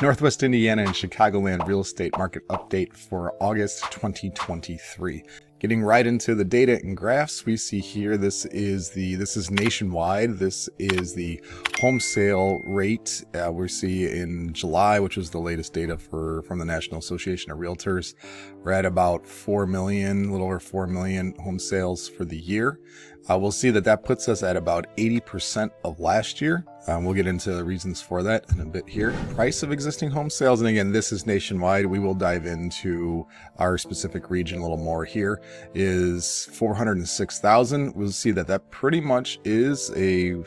Northwest Indiana and Chicagoland real estate market update for August 2023. Getting right into the data and graphs, we see here this is nationwide. This is the home sale rate we see in July, which was the latest data from the National Association of Realtors. We're at about 4 million, a little over 4 million home sales for the year. We'll see that puts us at about 80% of last year. We'll get into the reasons for that in a bit here. Price of existing home sales, and again, this is nationwide. We will dive into our specific region a little more here, is 406,000. We'll see that pretty much is we're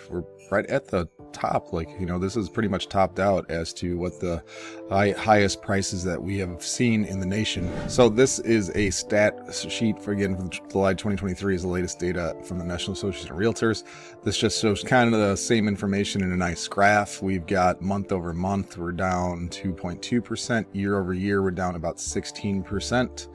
right at the top. This is pretty much topped out as to what the highest prices that we have seen in the nation. So this is a stat sheet for July 2023 is the latest data from the National Association of Realtors. This just shows kind of the same information in a nice graph. We've got month over month, we're down 2.2%. Year over year, we're down about 16%.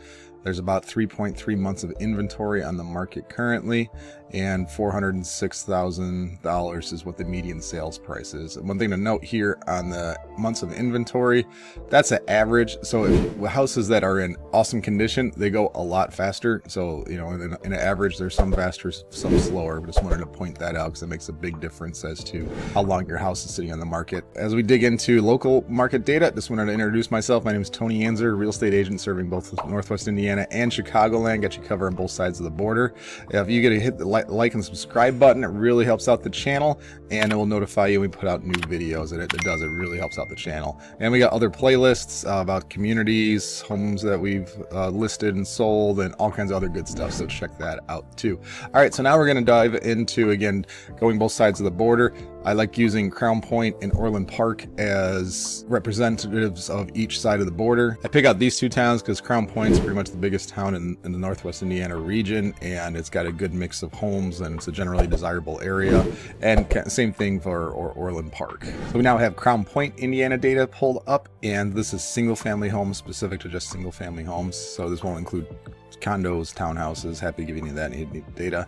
There's about 3.3 months of inventory on the market currently, and $406,000 is what the median sales price is. One thing to note here on the months of inventory, that's an average. So houses that are in awesome condition, they go a lot faster. So, in an average, there's some faster, some slower. But just wanted to point that out because it makes a big difference as to how long your house is sitting on the market. As we dig into local market data, just wanted to introduce myself. My name is Tony Anczer, real estate agent serving both Northwest Indiana and Chicagoland. Got you covered on both sides of the border. If you get to hit the like and subscribe button, it really helps out the channel, and it will notify you when we put out new videos. And it really helps out the channel. And we got other playlists about communities, homes that we've listed and sold, and all kinds of other good stuff. So check that out too. All right, so now we're going to dive into, again, going both sides of the border. I like using Crown Point and Orland Park as representatives of each side of the border. I pick out these two towns because Crown Point is pretty much the biggest town in the Northwest Indiana region, and it's got a good mix of homes, and it's a generally desirable area. And same thing for Orland Park. So we now have Crown Point, Indiana data pulled up, and this is single family homes, specific to just single family homes. So this won't include condos, townhouses. Happy giving you that data.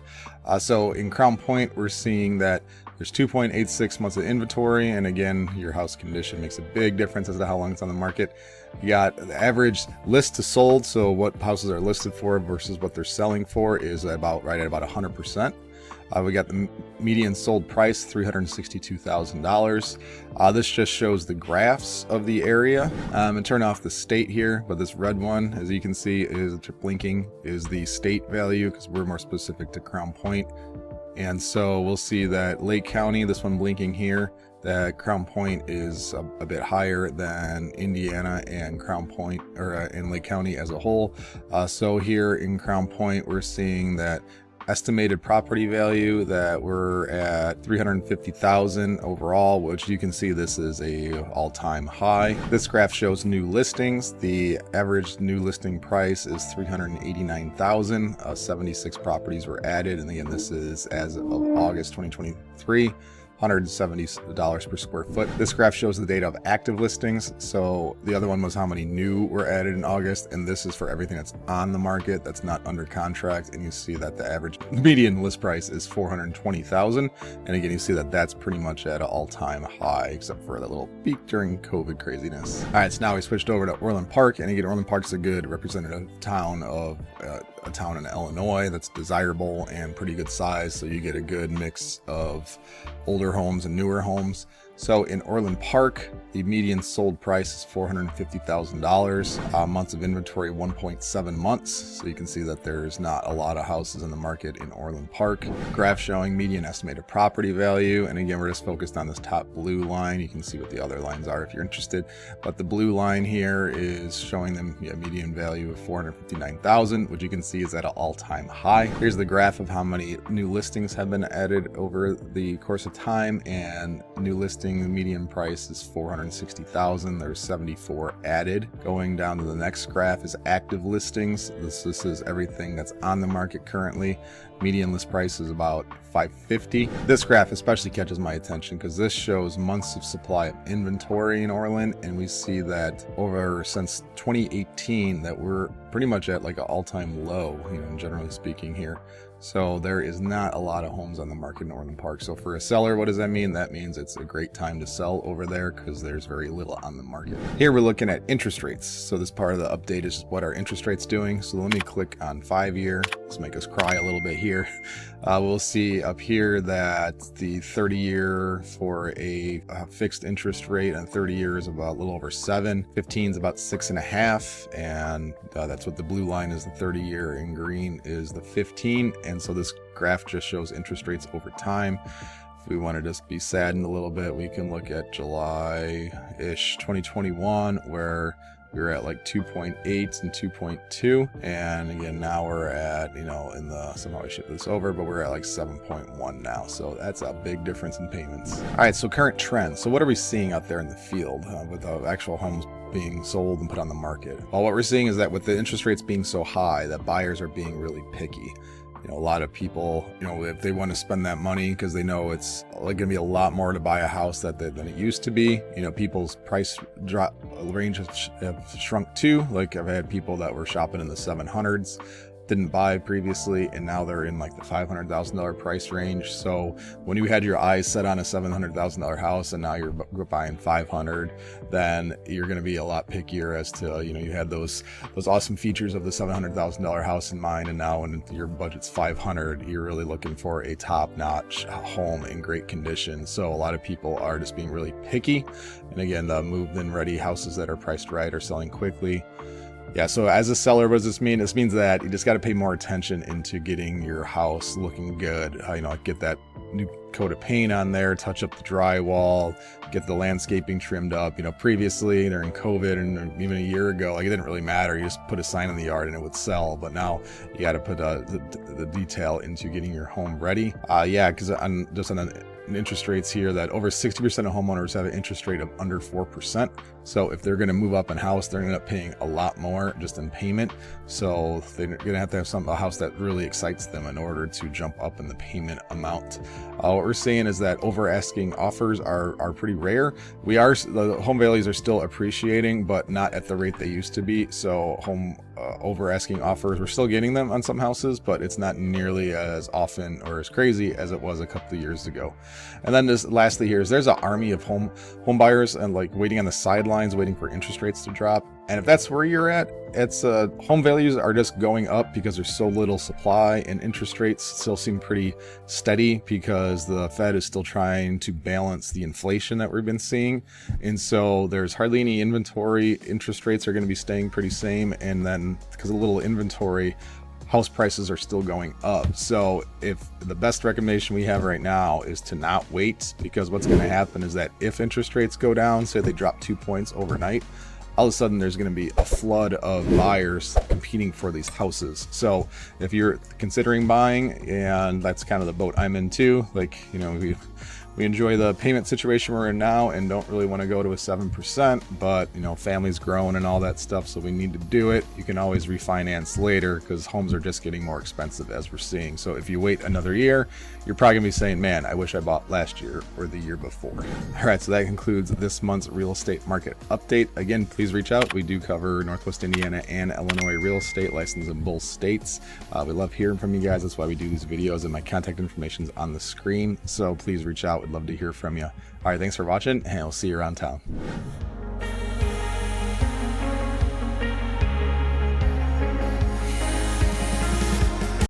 So in Crown Point, we're seeing that there's 2.86 months of inventory, and again, your house condition makes a big difference as to how long it's on the market. You got the average list to sold, so what houses are listed for versus what they're selling for is right at about 100%. We got the median sold price, $362,000. This just shows the graphs of the area. And turn off the state here, but this red one, as you can see, is blinking, is the state value because we're more specific to Crown Point. And so we'll see that Lake County, this one blinking here, that Crown Point is a bit higher than Indiana and Crown Point, or in Lake County as a whole. So here in Crown Point, we're seeing that estimated property value that we're at $350,000 overall, which you can see this is a all-time high. This graph shows new listings. The average new listing price is $389,000. 76 properties were added, and again, this is as of August 2023. $170 per square foot. This graph shows the data of active listings. So the other one was how many new were added in August, and this is for everything that's on the market that's not under contract. And you see that the average median list price is $420,000. And again, you see that that's pretty much at an all-time high, except for that little peak during COVID craziness. All right, so now we switched over to Orland Park, and again, Orland Park's a good representative town of a town in Illinois that's desirable and pretty good size. So you get a good mix of older homes and newer homes. So in Orland Park, the median sold price is $450,000. Months of inventory, 1.7 months. So you can see that there's not a lot of houses in the market in Orland Park. Graph showing median estimated property value. And again, we're just focused on this top blue line. You can see what the other lines are if you're interested. But the blue line here is showing them median value of $459,000, which you can see is at an all-time high. Here's the graph of how many new listings have been added over the course of time, and new listings, the median price is $460,000. There's 74 added. Going down to the next graph is active listings. This is everything that's on the market currently. Median list price is about $550,000. This graph especially catches my attention because this shows months of supply of inventory in Orland, and we see that since 2018 that we're pretty much at like an all-time low, generally speaking here. So there is not a lot of homes on the market in Orland Park. So for a seller, what does that mean? That means it's a great time to sell over there because there's very little on the market. Here we're looking at interest rates. So this part of the update is just what our interest rate's doing. So let me click on 5-year. Let's make us cry a little bit here. We'll see up here that the 30-year for a fixed interest rate on 30 years about a little over 7. 15 is about 6.5, and that's what the blue line is. The 30-year in green is the 15, and so this graph just shows interest rates over time. If we want to just be saddened a little bit, we can look at July-ish 2021, where we were at like 2.8 and 2.2, and again now we're at, in the, somehow I shift this over, but we're at like 7.1 now. So that's a big difference in payments. All right, so current trends. So what are we seeing out there in the field with the actual homes being sold and put on the market? Well, what we're seeing is that with the interest rates being so high, that buyers are being really picky. A lot of people, if they want to spend that money because they know it's going to be a lot more to buy a house than it used to be. People's price drop range have shrunk too. Like I've had people that were shopping in the 700s, didn't buy previously, and now they're in like the $500,000 price range. So when you had your eyes set on a $700,000 house and now you're buying 500, then you're going to be a lot pickier as to, you had those awesome features of the $700,000 house in mind, and now when your budget's 500, you're really looking for a top-notch home in great condition. So a lot of people are just being really picky, and again, the moved-in ready houses that are priced right are selling quickly. Yeah, so as a seller, what does this mean? This means that you just got to pay more attention into getting your house looking good. Get that new coat of paint on there, touch up the drywall, get the landscaping trimmed up. Previously during COVID and even a year ago, it didn't really matter. You just put a sign in the yard and it would sell. But now you got to put the detail into getting your home ready. Because on the interest rates here, that over 60% of homeowners have an interest rate of under 4%. So if they're going to move up in house, they're going to end up paying a lot more just in payment. So they're going to have a house that really excites them in order to jump up in the payment amount. What we're seeing is that over asking offers are pretty rare. The home values are still appreciating, but not at the rate they used to be. So over asking offers, we're still getting them on some houses, but it's not nearly as often or as crazy as it was a couple of years ago. And then lastly here is there's an army of home buyers and waiting on the sidelines, waiting for interest rates to drop. And if that's where you're at, it's home values are just going up because there's so little supply, and interest rates still seem pretty steady because the Fed is still trying to balance the inflation that we've been seeing. And so there's hardly any inventory. Interest rates are going to be staying pretty same. And then because of little inventory, house prices are still going up. So if the best recommendation we have right now is to not wait, because what's going to happen is that if interest rates go down, say they drop 2 points overnight, all of a sudden there's going to be a flood of buyers competing for these houses. So if you're considering buying, and that's kind of the boat I'm in too, we enjoy the payment situation we're in now and don't really want to go to a 7%, but family's growing and all that stuff, so we need to do it. You can always refinance later because homes are just getting more expensive as we're seeing. So if you wait another year, you're probably gonna be saying, man, I wish I bought last year or the year before. All right, so that concludes this month's real estate market update. Again, please reach out. We do cover Northwest Indiana and Illinois real estate, licensed in both states. We love hearing from you guys. That's why we do these videos, and my contact information is on the screen. So please reach out. We'd love to hear from you. All right, thanks for watching, and we'll see you around town.